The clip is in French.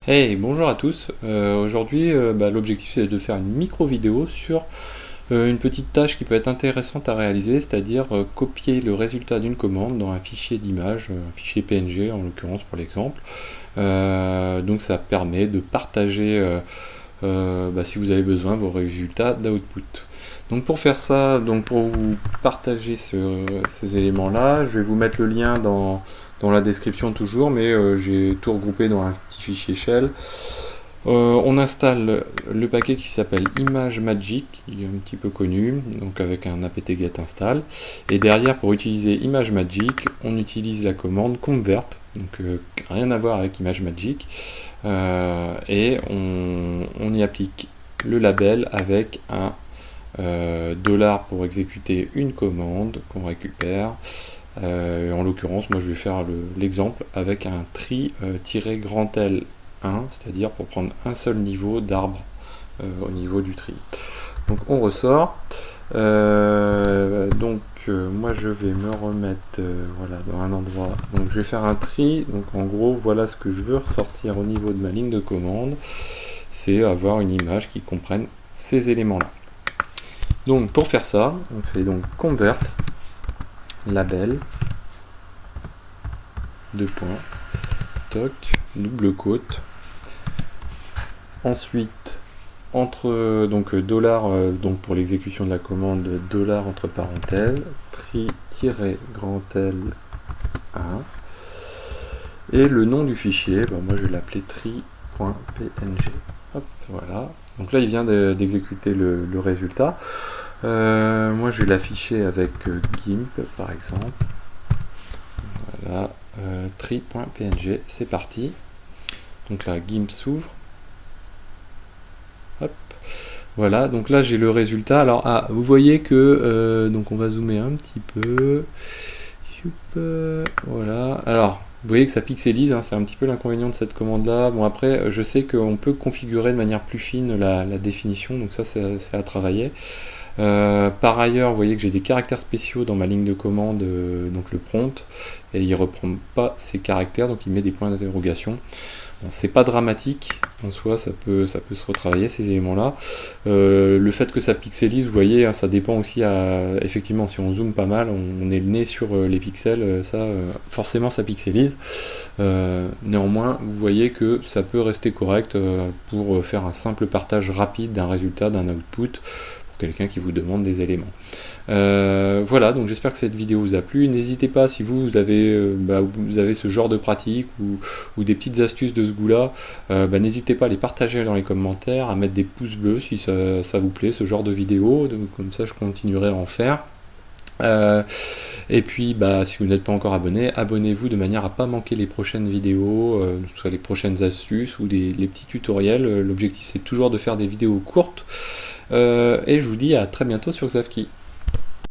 Hey, bonjour à tous. Aujourd'hui, l'objectif c'est de faire une micro vidéo sur une petite tâche qui peut être intéressante à réaliser, c'est-à-dire copier le résultat d'une commande dans un fichier d'image, un fichier PNG en l'occurrence pour l'exemple. Donc ça permet de partager, si vous avez besoin, vos résultats d'output. Donc pour faire ça, donc pour vous partager ces éléments-là, je vais vous mettre le lien dans la description toujours, mais j'ai tout regroupé dans un petit fichier shell. On installe le paquet qui s'appelle ImageMagick, qui est un petit peu connu, donc avec un apt-get install. Et derrière, pour utiliser ImageMagick, on utilise la commande convert, donc rien à voir avec ImageMagick, et on y applique le label avec un dollar pour exécuter une commande qu'on récupère. En l'occurrence, moi je vais faire l'exemple avec un tri-grand L 1, c'est-à-dire pour prendre un seul niveau d'arbre au niveau du tri. Donc on ressort. Moi je vais me remettre voilà, dans un endroit. Donc je vais faire un tri. Donc en gros, voilà ce que je veux ressortir au niveau de ma ligne de commande. C'est avoir une image qui comprenne ces éléments-là. Donc pour faire ça, on fait donc convert label, toc, double quote. Ensuite, entre dollar, donc pour l'exécution de la commande, dollar entre parenthèses, tri-grand L 1, et le nom du fichier, moi je vais l'appeler tri.png. Hop, voilà. Donc là il vient d'exécuter le résultat. Moi je vais l'afficher avec GIMP par exemple. Voilà, tri.png, c'est parti. Donc là GIMP s'ouvre. Hop. Voilà, donc là j'ai le résultat. Alors vous voyez que donc on va zoomer un petit peu. Voilà. Alors vous voyez que ça pixelise, hein, c'est un petit peu l'inconvénient de cette commande là. Bon après je sais qu'on peut configurer de manière plus fine la définition, donc ça c'est à travailler. Par ailleurs, vous voyez que j'ai des caractères spéciaux dans ma ligne de commande, donc le prompt, et il ne reprend pas ces caractères, donc il met des points d'interrogation. Bon, c'est pas dramatique en soi, ça peut se retravailler ces éléments-là. Le fait que ça pixelise, vous voyez, hein, ça dépend aussi effectivement, si on zoome pas mal, on est le nez sur les pixels, forcément ça pixelise. Néanmoins, vous voyez que ça peut rester correct pour faire un simple partage rapide d'un résultat, d'un output, quelqu'un qui vous demande des éléments. Voilà, donc j'espère que cette vidéo vous a plu. N'hésitez pas, si vous avez ce genre de pratique ou des petites astuces de ce goût-là, n'hésitez pas à les partager dans les commentaires, à mettre des pouces bleus si ça vous plaît, ce genre de vidéo, donc, comme ça je continuerai à en faire. Et puis si vous n'êtes pas encore abonné, abonnez-vous de manière à ne pas manquer les prochaines vidéos, soit les prochaines astuces ou les petits tutoriels. L'objectif c'est toujours de faire des vidéos courtes. Et je vous dis à très bientôt sur Xavki.